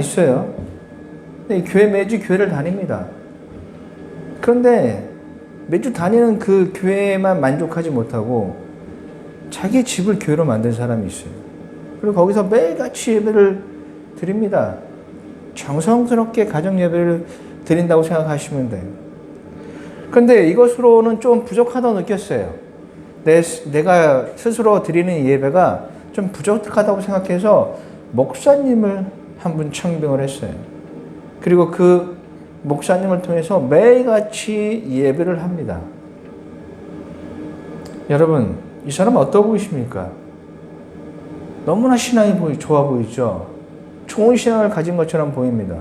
있어요. 근데 매주 교회를 다닙니다. 그런데 매주 다니는 그 교회에만 만족하지 못하고 자기 집을 교회로 만든 사람이 있어요. 그리고 거기서 매일같이 예배를 드립니다. 정성스럽게 가정 예배를 드린다고 생각하시면 돼요. 그런데 이것으로는 좀 부족하다고 느꼈어요. 내가 스스로 드리는 예배가 좀 부족하다고 생각해서 목사님을 한 분 청빙을 했어요. 그리고 그 목사님을 통해서 매일같이 예배를 합니다. 여러분, 이 사람 어떠 보이십니까? 너무나 신앙이 좋아 보이죠? 좋은 신앙을 가진 것처럼 보입니다.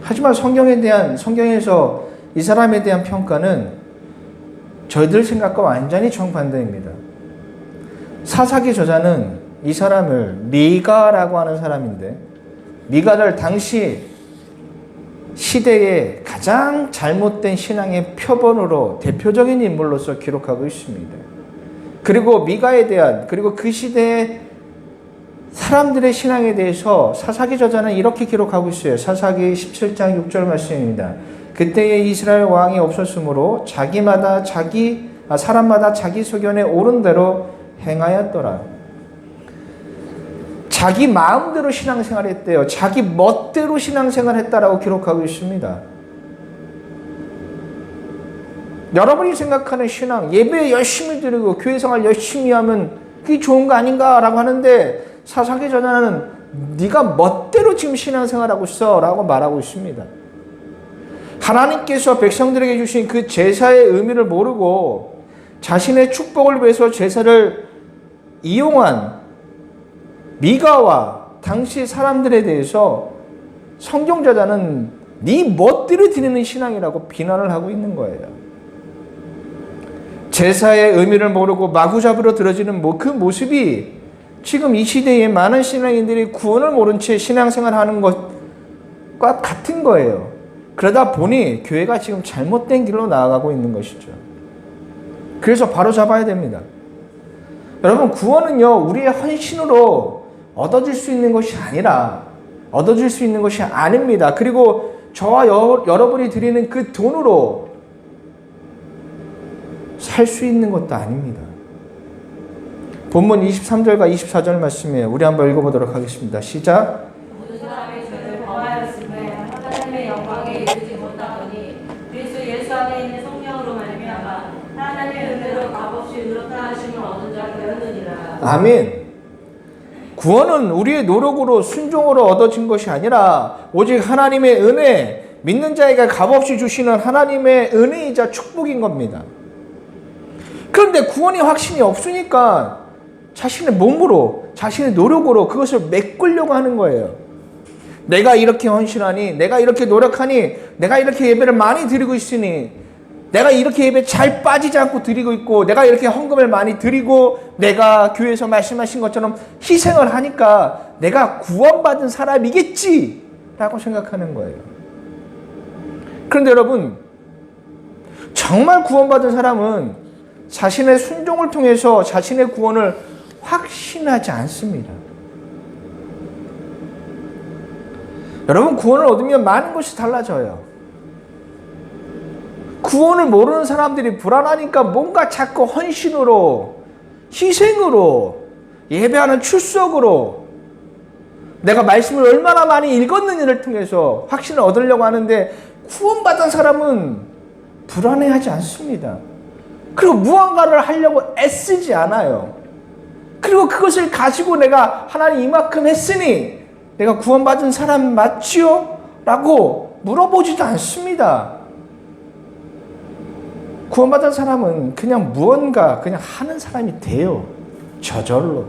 하지만 성경에서 이 사람에 대한 평가는 저희들 생각과 완전히 정반대입니다. 사사기 저자는 이 사람을 미가라고 하는 사람인데, 미가를 당시 시대의 가장 잘못된 신앙의 표본으로 대표적인 인물로서 기록하고 있습니다. 그리고 미가에 대한, 그리고 그 시대의 사람들의 신앙에 대해서 사사기 저자는 이렇게 기록하고 있어요. 사사기 17장 6절 말씀입니다. 그때에 이스라엘 왕이 없었으므로 사람마다 자기 소견에 옳은 대로 행하였더라. 자기 마음대로 신앙생활 했대요. 자기 멋대로 신앙생활 했다라고 기록하고 있습니다. 여러분이 생각하는 신앙, 예배 열심히 드리고 교회생활 열심히 하면 그게 좋은 거 아닌가라고 하는데, 사사기 저자는 네가 멋대로 지금 신앙생활하고 있어 라고 말하고 있습니다. 하나님께서 백성들에게 주신 그 제사의 의미를 모르고 자신의 축복을 위해서 제사를 이용한 미가와 당시 사람들에 대해서 성경 저자는 네 멋대로 드리는 신앙이라고 비난을 하고 있는 거예요. 제사의 의미를 모르고 마구잡이로 들어지는 그 모습이 지금 이 시대에 많은 신앙인들이 구원을 모른 채 신앙생활하는 것과 같은 거예요. 그러다 보니 교회가 지금 잘못된 길로 나아가고 있는 것이죠. 그래서 바로 잡아야 됩니다. 여러분, 구원은요, 우리의 헌신으로 얻어질 수 있는 것이 아니라, 얻어질 수 있는 것이 아닙니다. 그리고 저와 여러분이 드리는 그 돈으로 살 수 있는 것도 아닙니다. 본문 23절과 24절 말씀이에요. 우리 한번 읽어보도록 하겠습니다. 시작. 모든 사람이 죄를 범하였음에 하나님의 영광에 이르지 못하더니 그리스도 예수 안에 있는 성령으로 말미암아 하나님의 은혜로 값없이 의롭다 하심을 얻은 자 되었느니라. 아멘. 구원은 우리의 노력으로 순종으로 얻어진 것이 아니라 오직 하나님의 은혜, 믿는 자에게 값없이 주시는 하나님의 은혜이자 축복인 겁니다. 그런데 구원이 확신이 없으니까 자신의 몸으로, 자신의 노력으로 그것을 메꾸려고 하는 거예요. 내가 이렇게 헌신하니, 내가 이렇게 노력하니, 내가 이렇게 예배를 많이 드리고 있으니, 내가 이렇게 예배 잘 빠지지 않고 드리고 있고, 내가 이렇게 헌금을 많이 드리고, 내가 교회에서 말씀하신 것처럼 희생을 하니까 내가 구원받은 사람이겠지 라고 생각하는 거예요. 그런데 여러분, 정말 구원받은 사람은 자신의 순종을 통해서 자신의 구원을 확신하지 않습니다. 여러분, 구원을 얻으면 많은 것이 달라져요. 구원을 모르는 사람들이 불안하니까 뭔가 자꾸 헌신으로, 희생으로, 예배하는 출석으로, 내가 말씀을 얼마나 많이 읽었느냐를 통해서 확신을 얻으려고 하는데, 구원받은 사람은 불안해하지 않습니다. 그리고 무언가를 하려고 애쓰지 않아요. 그리고 그것을 가지고 내가 하나님 이만큼 했으니 내가 구원받은 사람 맞지요? 라고 물어보지도 않습니다. 구원받은 사람은 그냥 무언가 그냥 하는 사람이 돼요. 저절로.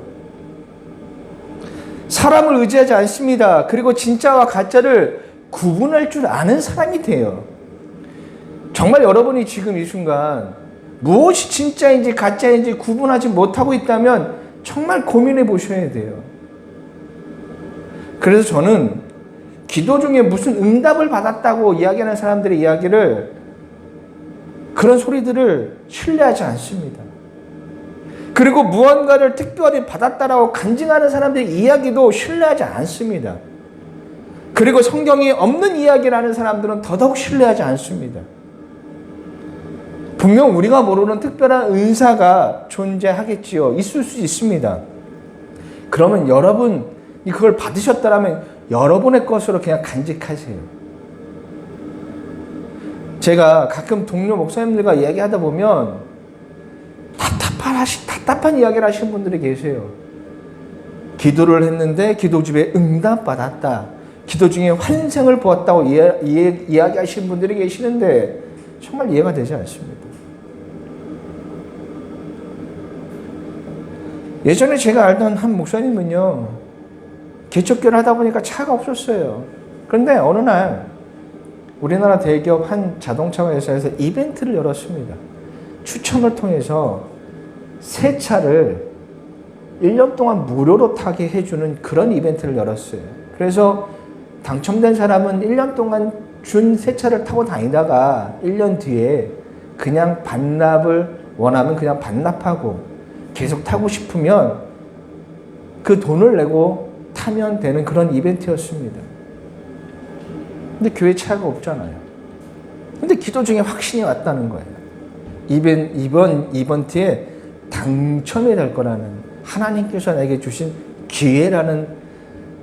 사람을 의지하지 않습니다. 그리고 진짜와 가짜를 구분할 줄 아는 사람이 돼요. 정말 여러분이 지금 이 순간 무엇이 진짜인지 가짜인지 구분하지 못하고 있다면 정말 고민해 보셔야 돼요. 그래서 저는 기도 중에 무슨 응답을 받았다고 이야기하는 사람들의 이야기를, 그런 소리들을 신뢰하지 않습니다. 그리고 무언가를 특별히 받았다라고 간증하는 사람들의 이야기도 신뢰하지 않습니다. 그리고 성경이 없는 이야기를 하는 사람들은 더더욱 신뢰하지 않습니다. 분명 우리가 모르는 특별한 은사가 존재하겠지요. 있을 수 있습니다. 그러면 여러분이 그걸 받으셨다면 여러분의 것으로 그냥 간직하세요. 제가 가끔 동료 목사님들과 이야기하다 보면 답답한 이야기를 하시는 분들이 계세요. 기도를 했는데 기도집에 응답받았다. 기도 중에 환생을 보았다고 이야기하시는 분들이 계시는데 정말 이해가 되지 않습니다. 예전에 제가 알던 한 목사님은요, 개척교를 하다 보니까 차가 없었어요. 그런데 어느 날 우리나라 대기업 한 자동차 회사에서 이벤트를 열었습니다. 추첨을 통해서 새 차를 1년 동안 무료로 타게 해주는 그런 이벤트를 열었어요. 그래서 당첨된 사람은 1년 동안 준 새 차를 타고 다니다가 1년 뒤에 그냥 반납을 원하면 그냥 반납하고 계속 타고 싶으면 그 돈을 내고 타면 되는 그런 이벤트였습니다. 근데 교회 차가 없잖아요. 근데 기도 중에 확신이 왔다는 거예요. 이번 이벤트에 당첨이 될 거라는, 하나님께서 내게 주신 기회라는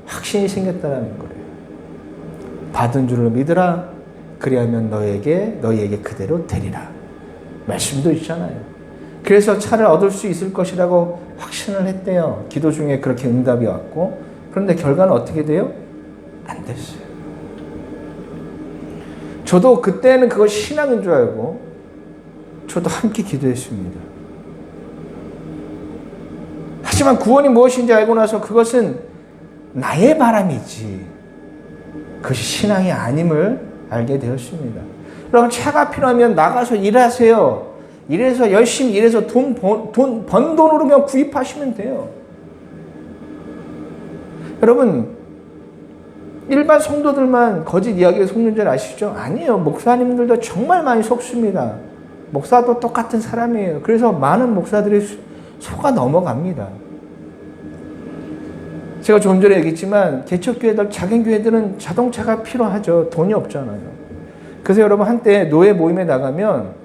확신이 생겼다는 거예요. 받은 줄을 믿으라. 그리하면 너희에게 그대로 되리라. 말씀도 있잖아요. 그래서 차를 얻을 수 있을 것이라고 확신을 했대요. 기도 중에 그렇게 응답이 왔고, 그런데 결과는 어떻게 돼요? 안 됐어요. 저도 그때는 그거 신앙인 줄 알고 저도 함께 기도했습니다. 하지만 구원이 무엇인지 알고 나서 그것은 나의 바람이지 그것이 신앙이 아님을 알게 되었습니다. 여러분, 차가 필요하면 나가서 일하세요. 일해서 열심히 일해서 번 돈으로 그냥 구입하시면 돼요. 여러분, 일반 성도들만 거짓 이야기에 속는 줄 아시죠? 아니에요. 목사님들도 정말 많이 속습니다. 목사도 똑같은 사람이에요. 그래서 많은 목사들이 속아 넘어갑니다. 제가 조금 전에 얘기했지만 개척교회들, 작은 교회들은 자동차가 필요하죠. 돈이 없잖아요. 그래서 여러분, 한때 노예 모임에 나가면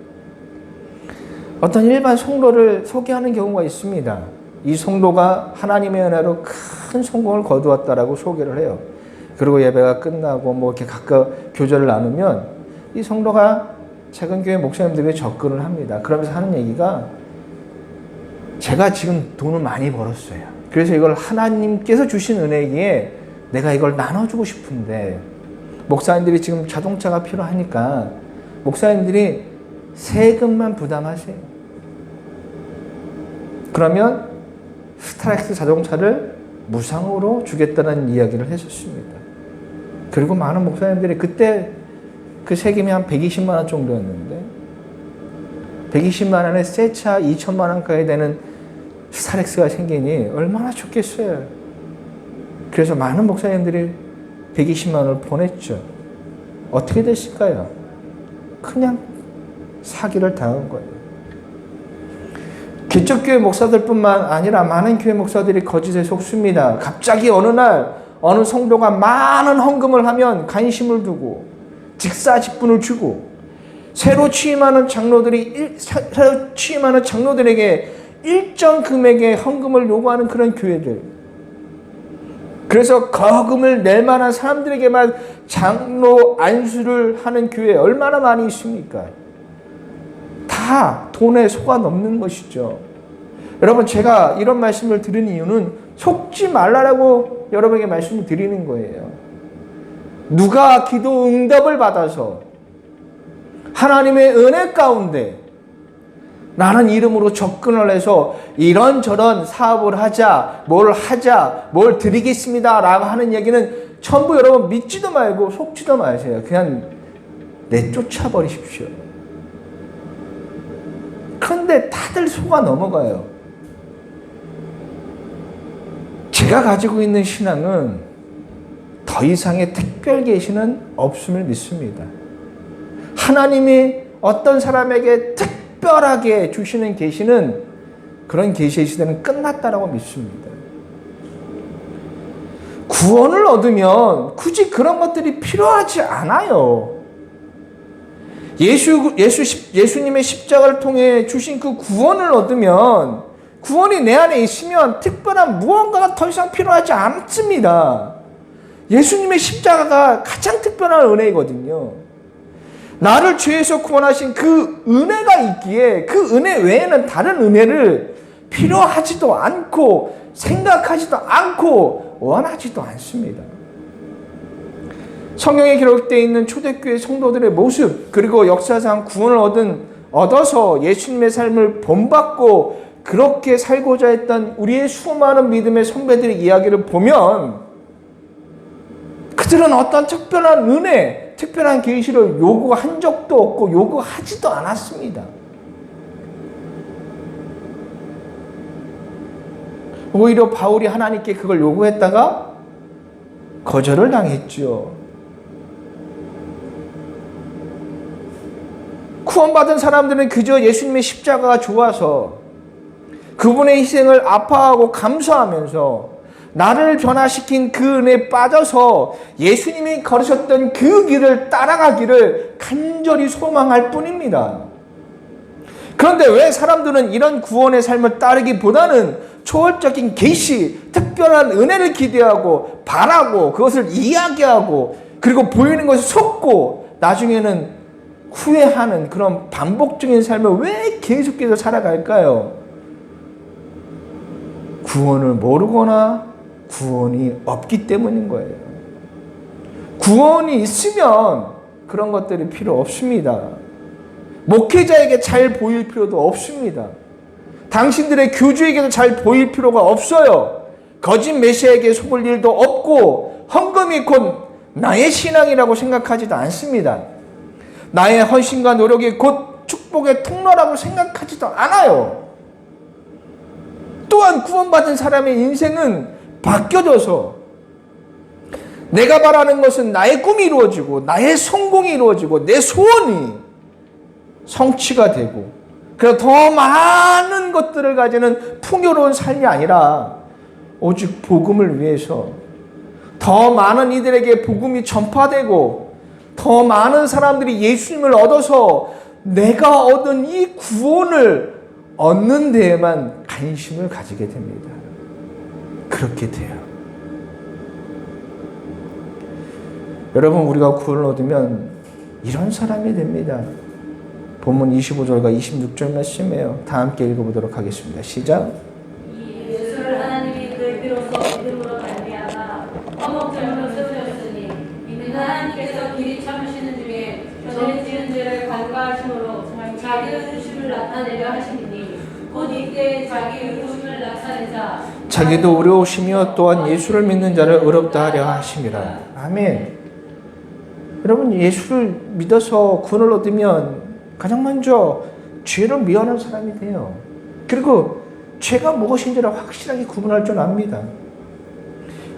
어떤 일반 성도를 소개하는 경우가 있습니다. 이 성도가 하나님의 은혜로 큰 성공을 거두었다라고 소개를 해요. 그리고 예배가 끝나고 뭐 이렇게 각각 교제를 나누면 이 성도가 작은 교회 목사님들에게 접근을 합니다. 그러면서 하는 얘기가, 제가 지금 돈을 많이 벌었어요. 그래서 이걸 하나님께서 주신 은혜기에 내가 이걸 나눠주고 싶은데, 목사님들이 지금 자동차가 필요하니까 목사님들이 세금만 부담하세요. 그러면 스타렉스 자동차를 무상으로 주겠다는 이야기를 했었습니다. 그리고 많은 목사님들이 그때 그 세금이 한 120만 원 정도였는데 120만 원에 새 차 2천만 원까지 되는 스타렉스가 생기니 얼마나 좋겠어요. 그래서 많은 목사님들이 120만 원을 보냈죠. 어떻게 됐을까요? 그냥 사기를 당한 거예요. 개척교회 목사들뿐만 아니라 많은 교회 목사들이 거짓에 속습니다. 갑자기 어느 날 어느 성도가 많은 헌금을 하면 관심을 두고 직사직분을 주고 새로 취임하는 장로들에게 일정 금액의 헌금을 요구하는 그런 교회들. 그래서 거금을 낼 만한 사람들에게만 장로 안수를 하는 교회 얼마나 많이 있습니까? 다 돈에 속아 넘는 것이죠. 여러분, 제가 이런 말씀을 드리는 이유는 속지 말라고 여러분에게 말씀을 드리는 거예요. 누가 기도 응답을 받아서 하나님의 은혜 가운데 나는 이름으로 접근을 해서 이런저런 사업을 하자, 뭘 드리겠습니다 라고 하는 얘기는 전부 여러분 믿지도 말고 속지도 마세요. 그냥 내쫓아 버리십시오. 그런데 다들 속아 넘어가요. 제가 가지고 있는 신앙은 더 이상의 특별 계시는 없음을 믿습니다. 하나님이 어떤 사람에게 특별하게 주시는 계시는 그런 계시의 시대는 끝났다라고 믿습니다. 구원을 얻으면 굳이 그런 것들이 필요하지 않아요. 예수님의 십자가를 통해 주신 그 구원을 얻으면, 구원이 내 안에 있으면 특별한 무언가가 더 이상 필요하지 않습니다. 예수님의 십자가가 가장 특별한 은혜이거든요. 나를 죄에서 구원하신 그 은혜가 있기에 그 은혜 외에는 다른 은혜를 필요하지도 않고 생각하지도 않고 원하지도 않습니다. 성경에 기록되어 있는 초대교회 성도들의 모습, 그리고 역사상 구원을 얻어서 예수님의 삶을 본받고 그렇게 살고자 했던 우리의 수많은 믿음의 선배들의 이야기를 보면 그들은 어떤 특별한 은혜, 특별한 계시를 요구한 적도 없고 요구하지도 않았습니다. 오히려 바울이 하나님께 그걸 요구했다가 거절을 당했죠. 구원받은 사람들은 그저 예수님의 십자가가 좋아서 그분의 희생을 아파하고 감사하면서 나를 변화시킨 그 은혜에 빠져서 예수님이 걸으셨던 그 길을 따라가기를 간절히 소망할 뿐입니다. 그런데 왜 사람들은 이런 구원의 삶을 따르기보다는 초월적인 계시, 특별한 은혜를 기대하고 바라고 그것을 이야기하고 그리고 보이는 것을 속고 나중에는 후회하는 그런 반복적인 삶을 왜 계속해서 살아갈까요? 구원을 모르거나 구원이 없기 때문인 거예요. 구원이 있으면 그런 것들이 필요 없습니다. 목회자에게 잘 보일 필요도 없습니다. 당신들의 교주에게도 잘 보일 필요가 없어요. 거짓 메시아에게 속을 일도 없고 헌금이 곧 나의 신앙이라고 생각하지도 않습니다. 나의 헌신과 노력이 곧 축복의 통로라고 생각하지도 않아요. 또한 구원받은 사람의 인생은 바뀌어져서 내가 바라는 것은 나의 꿈이 이루어지고 나의 성공이 이루어지고 내 소원이 성취가 되고 그래서 더 많은 것들을 가지는 풍요로운 삶이 아니라 오직 복음을 위해서 더 많은 이들에게 복음이 전파되고 더 많은 사람들이 예수님을 얻어서 내가 얻은 이 구원을 얻는 데에만 관심을 가지게 됩니다. 그렇게 돼요. 여러분, 우리가 구원을 얻으면 이런 사람이 됩니다. 본문 25절과 26절 말씀이에요. 다 함께 읽어보도록 하겠습니다. 시작. 예수를 하나님이 그의 피로써 믿음으로 말미암아 화목제물로 세우셨으니 이는 하나님께서 길이 참으시는 중에 전에 지은 죄를 간과하심으로 자기 의로우심을 나타내려 하시니 곧 이때 자기 의로우심을 나타내자 자기도 의로우시며 또한 예수를 믿는 자를 의롭다 하려 하심이라. 아멘. 여러분, 예수를 믿어서 구원을 얻으면 가장 먼저 죄를 미워하는 사람이 돼요. 그리고 죄가 무엇인지를 확실하게 구분할 줄 압니다.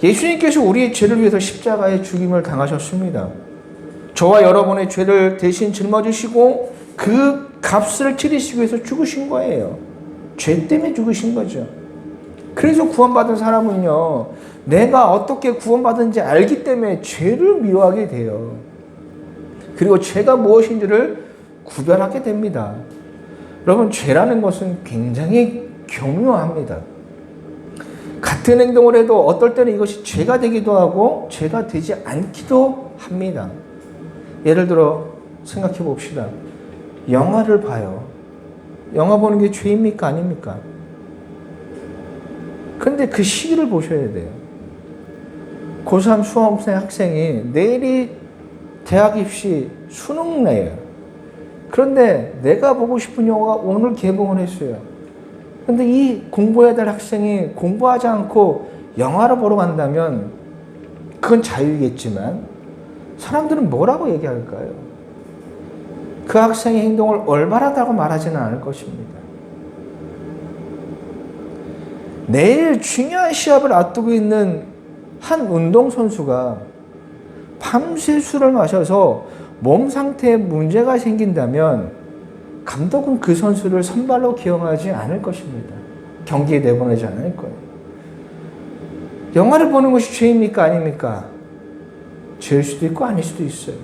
예수님께서 우리의 죄를 위해서 십자가에 죽임을 당하셨습니다. 저와 여러분의 죄를 대신 짊어지시고 그 값을 치르시기 위해서 죽으신 거예요. 죄 때문에 죽으신 거죠. 그래서 구원받은 사람은요, 내가 어떻게 구원받은지 알기 때문에 죄를 미워하게 돼요. 그리고 죄가 무엇인지를 구별하게 됩니다. 여러분, 죄라는 것은 굉장히 교묘합니다. 같은 행동을 해도 어떨 때는 이것이 죄가 되기도 하고 죄가 되지 않기도 합니다. 예를 들어 생각해 봅시다. 영화를 봐요. 영화 보는 게 죄입니까? 아닙니까? 그런데 그 시기를 보셔야 돼요. 고3 수험생 학생이 내일이 대학 입시 수능내예요. 그런데 내가 보고 싶은 영화가 오늘 개봉을 했어요. 그런데 이 공부해야 될 학생이 공부하지 않고 영화를 보러 간다면 그건 자유겠지만 사람들은 뭐라고 얘기할까요? 그 학생의 행동을 올바르다고 말하지는 않을 것입니다. 내일 중요한 시합을 앞두고 있는 한 운동선수가 밤새 술을 마셔서 몸 상태에 문제가 생긴다면 감독은 그 선수를 선발로 기용하지 않을 것입니다. 경기에 내보내지 않을 거예요. 영화를 보는 것이 죄입니까? 아닙니까? 죄일 수도 있고 아닐 수도 있어요.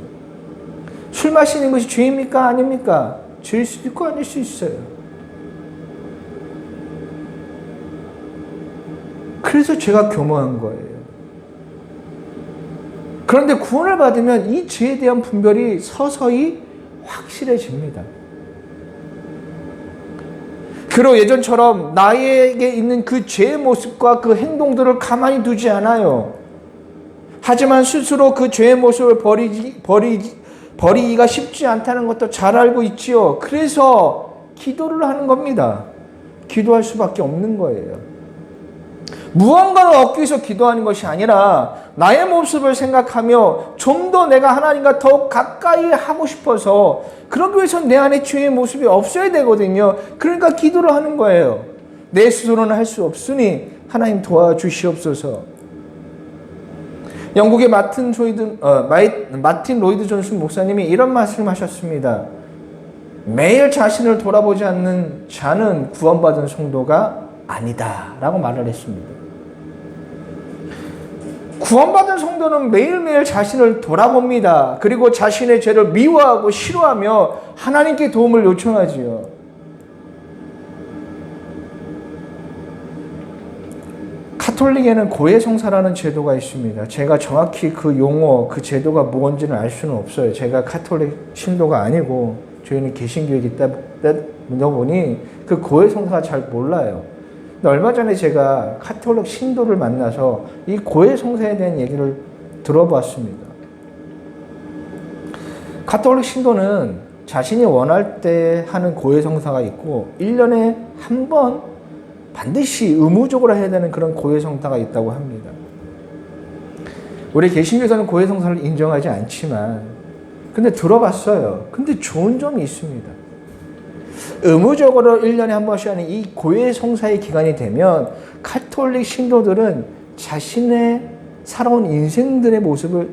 술 마시는 것이 죄입니까? 아닙니까? 죄일 수도 있고 아닐 수 있어요. 그래서 죄가 교묘한 거예요. 그런데 구원을 받으면 이 죄에 대한 분별이 서서히 확실해집니다. 그리고 예전처럼 나에게 있는 그 죄의 모습과 그 행동들을 가만히 두지 않아요. 하지만 스스로 그 죄의 모습을 버리기가 쉽지 않다는 것도 잘 알고 있지요. 그래서 기도를 하는 겁니다. 기도할 수밖에 없는 거예요. 무언가를 얻기 위해서 기도하는 것이 아니라 나의 모습을 생각하며 좀 더 내가 하나님과 더욱 가까이 하고 싶어서 그러기 위해서 내 안에 죄의 모습이 없어야 되거든요. 그러니까 기도를 하는 거예요. 내 스스로는 할 수 없으니 하나님 도와주시옵소서. 영국의 마틴 로이드 존스 목사님이 이런 말씀하셨습니다. 매일 자신을 돌아보지 않는 자는 구원받은 성도가 아니다 라고 말을 했습니다. 구원받은 성도는 매일매일 자신을 돌아봅니다. 그리고 자신의 죄를 미워하고 싫어하며 하나님께 도움을 요청하지요. 카톨릭에는 고해성사라는 제도가 있습니다. 제가 정확히 그 용어, 그 제도가 뭔지는 알 수는 없어요. 제가 카톨릭 신도가 아니고 저희는 개신교에 있다 보니 그 고해성사가 잘 몰라요. 근데 얼마 전에 제가 카톨릭 신도를 만나서 이 고해성사에 대한 얘기를 들어봤습니다. 카톨릭 신도는 자신이 원할 때 하는 고해성사가 있고 1년에 한 번 반드시 의무적으로 해야 되는 그런 고해성사가 있다고 합니다. 우리 개신교에서는 고해성사를 인정하지 않지만 근데 들어봤어요. 근데 좋은 점이 있습니다. 의무적으로 1년에 한 번씩 하는 이 고해성사의 기간이 되면 카톨릭 신도들은 자신의 살아온 인생들의 모습을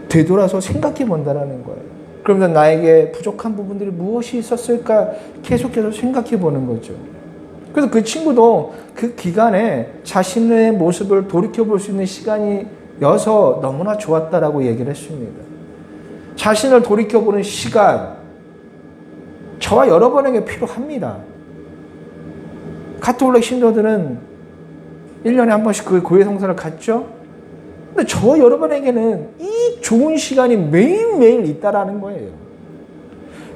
되돌아서 생각해 본다는 거예요. 그러면 나에게 부족한 부분들이 무엇이 있었을까 계속해서 생각해 보는 거죠. 그래서 그 친구도 그 기간에 자신의 모습을 돌이켜 볼 수 있는 시간이어서 너무나 좋았다라고 얘기를 했습니다. 자신을 돌이켜 보는 시간 저와 여러분에게 필요합니다. 가톨릭 신도들은 1년에 한 번씩 그 고해성사를 갖죠. 근데 저와 여러분에게는 이 좋은 시간이 매일매일 있다라는 거예요.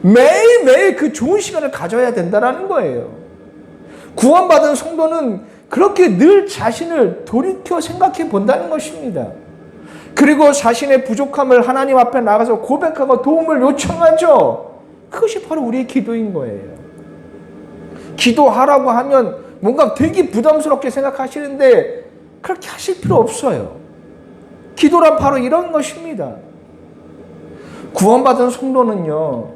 매일매일 그 좋은 시간을 가져야 된다라는 거예요. 구원받은 성도는 그렇게 늘 자신을 돌이켜 생각해 본다는 것입니다. 그리고 자신의 부족함을 하나님 앞에 나가서 고백하고 도움을 요청하죠. 그것이 바로 우리의 기도인 거예요. 기도하라고 하면 뭔가 되게 부담스럽게 생각하시는데 그렇게 하실 필요 없어요. 기도란 바로 이런 것입니다. 구원받은 성도는요,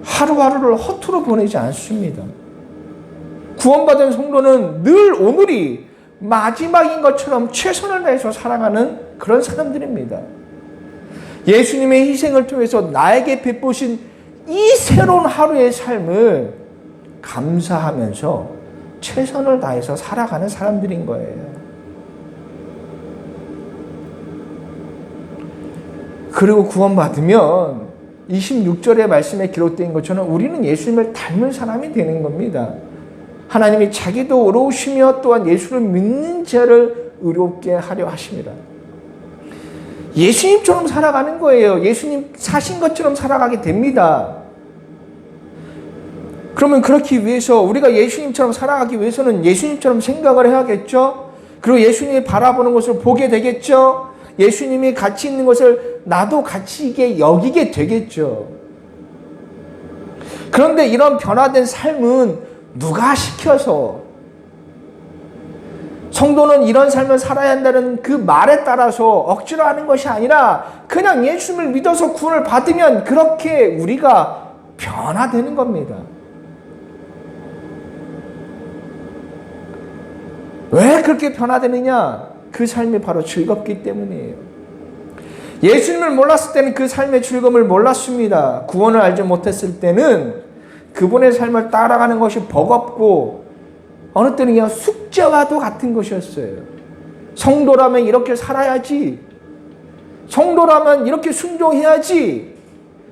하루하루를 허투루 보내지 않습니다. 구원받은 성도는 늘 오늘이 마지막인 것처럼 최선을 다해서 살아가는 그런 사람들입니다. 예수님의 희생을 통해서 나에게 베푸신 이 새로운 하루의 삶을 감사하면서 최선을 다해서 살아가는 사람들인 거예요. 그리고 구원받으면 26절의 말씀에 기록된 것처럼 우리는 예수님을 닮은 사람이 되는 겁니다. 하나님이 자기도 의로우시며 또한 예수를 믿는 자를 의롭게 하려 하십니다. 예수님처럼 살아가는 거예요. 예수님 사신 것처럼 살아가게 됩니다. 그러면 그렇기 위해서 우리가 예수님처럼 살아가기 위해서는 예수님처럼 생각을 해야겠죠. 그리고 예수님이 바라보는 것을 보게 되겠죠. 예수님이 가치 있는 것을 나도 가치 있게 여기게 되겠죠. 그런데 이런 변화된 삶은 누가 시켜서, 성도는 이런 삶을 살아야 한다는 그 말에 따라서 억지로 하는 것이 아니라 그냥 예수님을 믿어서 구원을 받으면 그렇게 우리가 변화되는 겁니다. 왜 그렇게 변화되느냐? 그 삶이 바로 즐겁기 때문이에요. 예수님을 몰랐을 때는 그 삶의 즐거움을 몰랐습니다. 구원을 알지 못했을 때는 그분의 삶을 따라가는 것이 버겁고 어느 때는 그냥 숙제와도 같은 것이었어요. 성도라면 이렇게 살아야지. 성도라면 이렇게 순종해야지.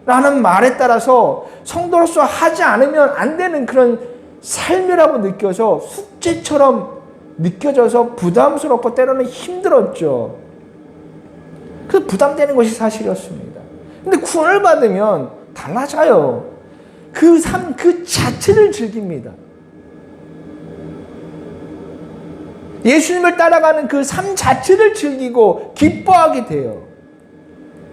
라는 말에 따라서 성도로서 하지 않으면 안 되는 그런 삶이라고 느껴서 숙제처럼 느껴져서 부담스럽고 때로는 힘들었죠. 그래서 부담되는 것이 사실이었습니다. 근데 구원을 받으면 달라져요. 그 삶 그 자체를 즐깁니다. 예수님을 따라가는 그 삶 자체를 즐기고 기뻐하게 돼요.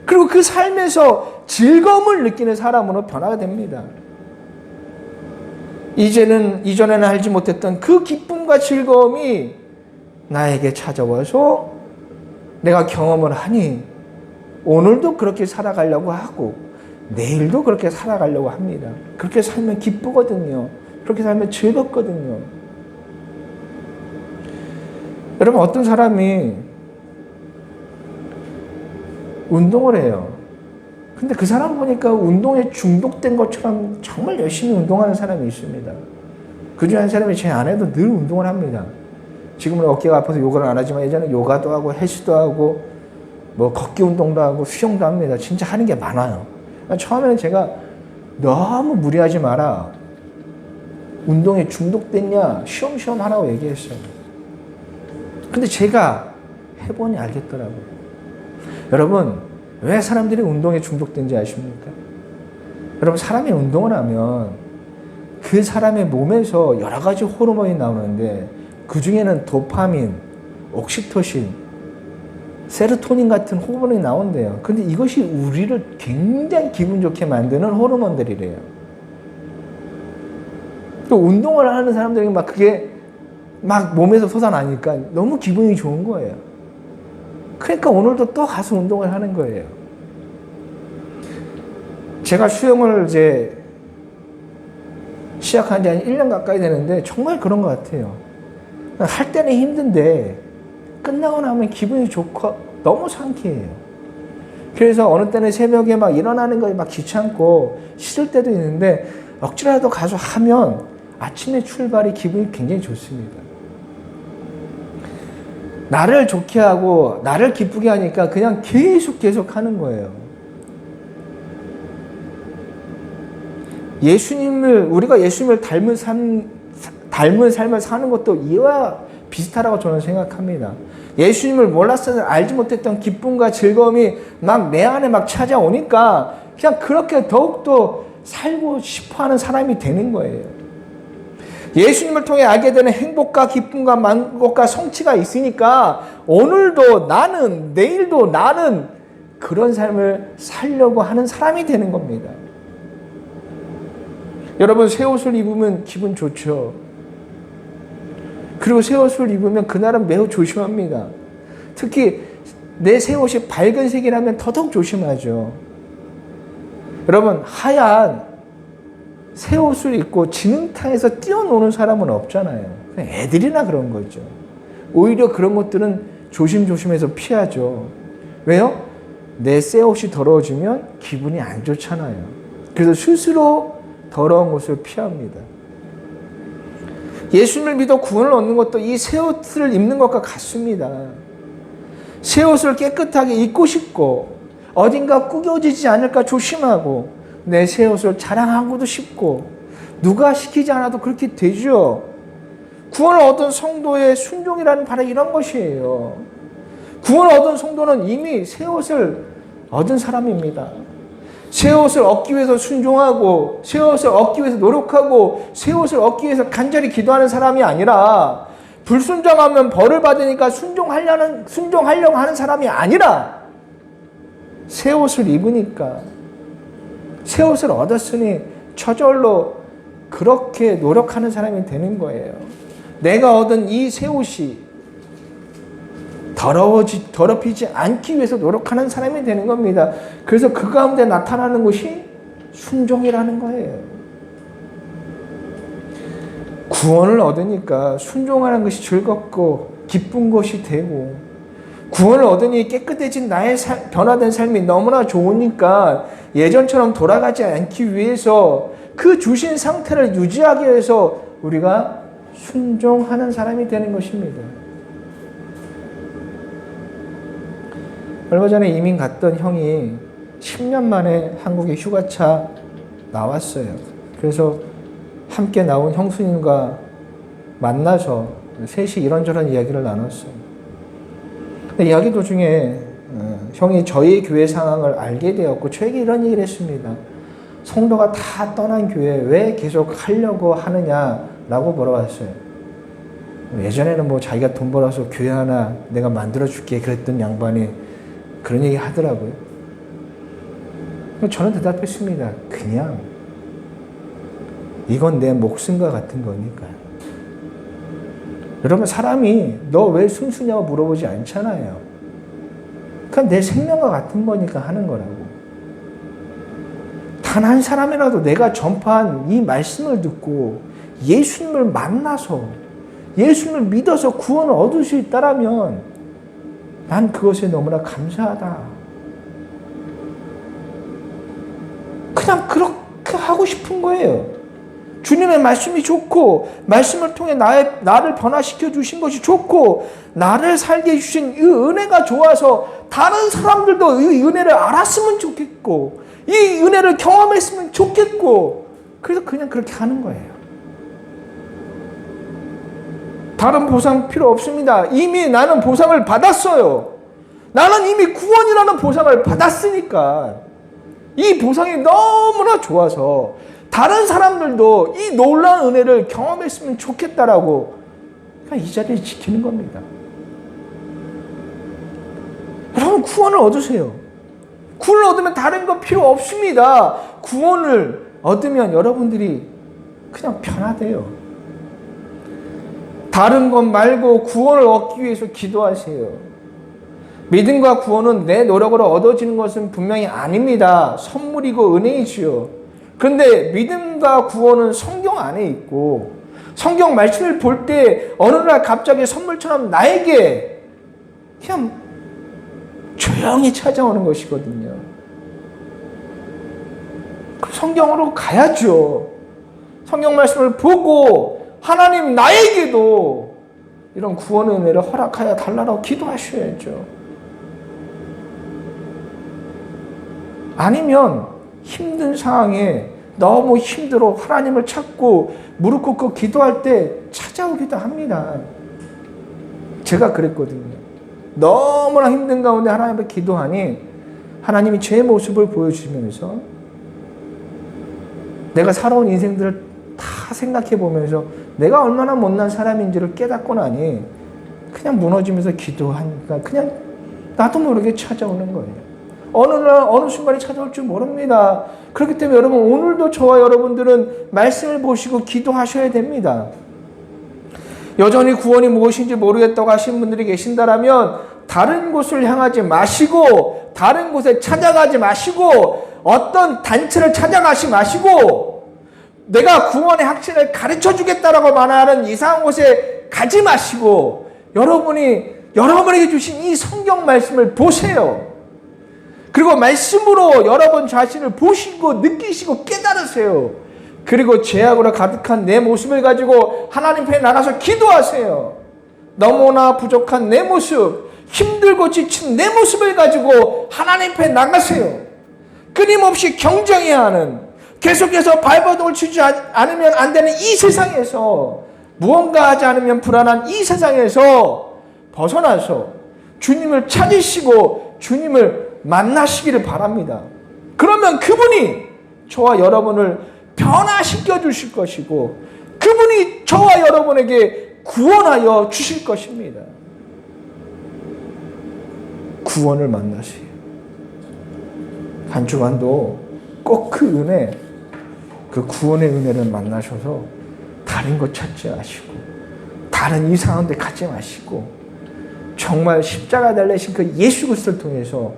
그리고 그 삶에서 즐거움을 느끼는 사람으로 변화가 됩니다. 이전에는 알지 못했던 그 기쁨과 즐거움이 나에게 찾아와서 내가 경험을 하니 오늘도 그렇게 살아가려고 하고 내일도 그렇게 살아가려고 합니다. 그렇게 살면 기쁘거든요. 그렇게 살면 즐겁거든요. 여러분, 어떤 사람이 운동을 해요. 근데 그 사람 보니까 운동에 중독된 것처럼 정말 열심히 운동하는 사람이 있습니다. 그 중에 한 사람이 제 아내도 늘 운동을 합니다. 지금은 어깨가 아파서 요가를 안 하지만 예전에 요가도 하고 헬스도 하고 뭐 걷기 운동도 하고 수영도 합니다. 진짜 하는 게 많아요. 처음에는 제가 너무 무리하지 마라. 운동에 중독됐냐? 쉬엄쉬엄 하라고 얘기했어요. 근데 제가 해보니 알겠더라고요. 여러분, 왜 사람들이 운동에 중독된지 아십니까? 여러분, 사람이 운동을 하면 그 사람의 몸에서 여러 가지 호르몬이 나오는데 그 중에는 도파민, 옥시토신, 세로토닌 같은 호르몬이 나온대요. 근데 이것이 우리를 굉장히 기분 좋게 만드는 호르몬들이래요. 또 운동을 하는 사람들이 막 그게 막 몸에서 솟아나니까 너무 기분이 좋은 거예요. 그러니까 오늘도 또 가서 운동을 하는 거예요. 제가 수영을 이제 시작한 지 한 1년 가까이 되는데 정말 그런 것 같아요. 할 때는 힘든데 끝나고 나면 기분이 좋고 너무 상쾌해요. 그래서 어느 때는 새벽에 막 일어나는 거 막 귀찮고 싫을 때도 있는데 억지라도 가서 하면 아침에 출발이 기분이 굉장히 좋습니다. 나를 좋게 하고 나를 기쁘게 하니까 그냥 계속 하는 거예요. 우리가 예수님을 닮은 삶을 사는 것도 이와 비슷하다고 저는 생각합니다. 예수님을 몰랐어도 알지 못했던 기쁨과 즐거움이 막 내 안에 막 찾아오니까 그냥 그렇게 더욱더 살고 싶어 하는 사람이 되는 거예요. 예수님을 통해 알게 되는 행복과 기쁨과 만족과 성취가 있으니까 오늘도 나는, 내일도 나는 그런 삶을 살려고 하는 사람이 되는 겁니다. 여러분, 새 옷을 입으면 기분 좋죠. 그리고 새 옷을 입으면 그날은 매우 조심합니다. 특히 내 새 옷이 밝은 색이라면 더더욱 조심하죠. 여러분, 하얀 새 옷을 입고 진흙탕에서 뛰어노는 사람은 없잖아요. 그냥 애들이나 그런 거죠. 오히려 그런 것들은 조심조심해서 피하죠. 왜요? 내 새 옷이 더러워지면 기분이 안 좋잖아요. 그래서 스스로 더러운 것을 피합니다. 예수님을 믿어 구원을 얻는 것도 이 새 옷을 입는 것과 같습니다. 새 옷을 깨끗하게 입고 싶고 어딘가 구겨지지 않을까 조심하고 내 새 옷을 자랑하고도 싶고 누가 시키지 않아도 그렇게 되죠. 구원을 얻은 성도의 순종이라는 바로 이런 것이에요. 구원을 얻은 성도는 이미 새 옷을 얻은 사람입니다. 새 옷을 얻기 위해서 순종하고 새 옷을 얻기 위해서 노력하고 새 옷을 얻기 위해서 간절히 기도하는 사람이 아니라 불순종하면 벌을 받으니까 순종하려고 하는 사람이 아니라 새 옷을 입으니까 새 옷을 얻었으니 저절로 그렇게 노력하는 사람이 되는 거예요. 내가 얻은 이 새 옷이 더럽히지 않기 위해서 노력하는 사람이 되는 겁니다. 그래서 그 가운데 나타나는 것이 순종이라는 거예요. 구원을 얻으니까 순종하는 것이 즐겁고 기쁜 것이 되고 구원을 얻으니 깨끗해진 나의 변화된 삶이 너무나 좋으니까 예전처럼 돌아가지 않기 위해서 그 주신 상태를 유지하기 위해서 우리가 순종하는 사람이 되는 것입니다. 얼마 전에 이민 갔던 형이 10년 만에 한국에 휴가차 나왔어요. 그래서 함께 나온 형수님과 만나서 셋이 이런저런 이야기를 나눴어요. 이야기 도중에 형이 저희 교회 상황을 알게 되었고 저에게 이런 얘기를 했습니다. 성도가 다 떠난 교회 왜 계속 하려고 하느냐라고 물어봤어요. 예전에는 뭐 자기가 돈 벌어서 교회 하나 내가 만들어줄게 그랬던 양반이 그런 얘기 하더라고요. 저는 대답했습니다. 그냥 이건 내 목숨과 같은 거니까요. 여러분 사람이 너 왜 순수냐고 물어보지 않잖아요. 그냥 내 생명과 같은 거니까 하는 거라고. 단 한 사람이라도 내가 전파한 이 말씀을 듣고 예수님을 만나서 예수님을 믿어서 구원을 얻을 수 있다라면 난 그것에 너무나 감사하다. 그냥 그렇게 하고 싶은 거예요. 주님의 말씀이 좋고 말씀을 통해 나를 변화시켜 주신 것이 좋고 나를 살게 해주신 이 은혜가 좋아서 다른 사람들도 이 은혜를 알았으면 좋겠고 이 은혜를 경험했으면 좋겠고 그래서 그냥 그렇게 하는 거예요. 다른 보상 필요 없습니다. 이미 나는 보상을 받았어요. 나는 이미 구원이라는 보상을 받았으니까 이 보상이 너무나 좋아서 다른 사람들도 이 놀라운 은혜를 경험했으면 좋겠다라고 그냥 이 자리를 지키는 겁니다. 여러분 구원을 얻으세요. 구원을 얻으면 다른 거 필요 없습니다. 구원을 얻으면 여러분들이 그냥 변화돼요. 다른 것 말고 구원을 얻기 위해서 기도하세요. 믿음과 구원은 내 노력으로 얻어지는 것은 분명히 아닙니다. 선물이고 은혜이지요. 그런데 믿음과 구원은 성경 안에 있고 성경 말씀을 볼 때 어느 날 갑자기 선물처럼 나에게 그냥 조용히 찾아오는 것이거든요. 성경으로 가야죠. 성경 말씀을 보고 하나님 나에게도 이런 구원의 은혜를 허락하여 달라고 기도하셔야죠. 아니면 힘든 상황에 너무 힘들어 하나님을 찾고 무릎 꿇고 기도할 때 찾아오기도 합니다. 제가 그랬거든요. 너무나 힘든 가운데 하나님 앞에 기도하니 하나님이 제 모습을 보여주시면서 내가 살아온 인생들을 다 생각해 보면서 내가 얼마나 못난 사람인지를 깨닫고 나니 그냥 무너지면서 기도하니까 그냥 나도 모르게 찾아오는 거예요. 어느 날 어느 순간에 찾아올 줄 모릅니다. 그렇기 때문에 여러분 오늘도 저와 여러분들은 말씀을 보시고 기도하셔야 됩니다. 여전히 구원이 무엇인지 모르겠다고 하신 분들이 계신다라면 다른 곳을 향하지 마시고 다른 곳에 찾아가지 마시고 어떤 단체를 찾아가지 마시고 내가 구원의 확신을 가르쳐 주겠다라고 말하는 이상한 곳에 가지 마시고 여러분에게 주신 이 성경 말씀을 보세요. 그리고 말씀으로 여러분 자신을 보시고 느끼시고 깨달으세요. 그리고 죄악으로 가득한 내 모습을 가지고 하나님 앞에 나가서 기도하세요. 너무나 부족한 내 모습, 힘들고 지친 내 모습을 가지고 하나님 앞에 나가세요. 끊임없이 경쟁해야 하는, 계속해서 발버둥을 치지 않으면 안 되는 이 세상에서, 무언가 하지 않으면 불안한 이 세상에서 벗어나서 주님을 찾으시고 주님을 만나시기를 바랍니다. 그러면 그분이 저와 여러분을 변화시켜 주실 것이고 그분이 저와 여러분에게 구원하여 주실 것입니다. 구원을 만나세요. 한 주간도 꼭 그 은혜, 그 구원의 은혜를 만나셔서 다른 것 찾지 마시고 다른 이상한 데 가지 마시고 정말 십자가 달리신 그 예수 그리스도를 통해서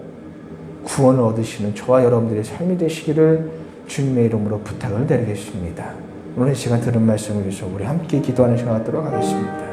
구원을 얻으시는 저와 여러분들의 삶이 되시기를 주님의 이름으로 부탁을 드리겠습니다. 오늘 시간 들은 말씀을 위해서 우리 함께 기도하는 시간 갖도록 하겠습니다.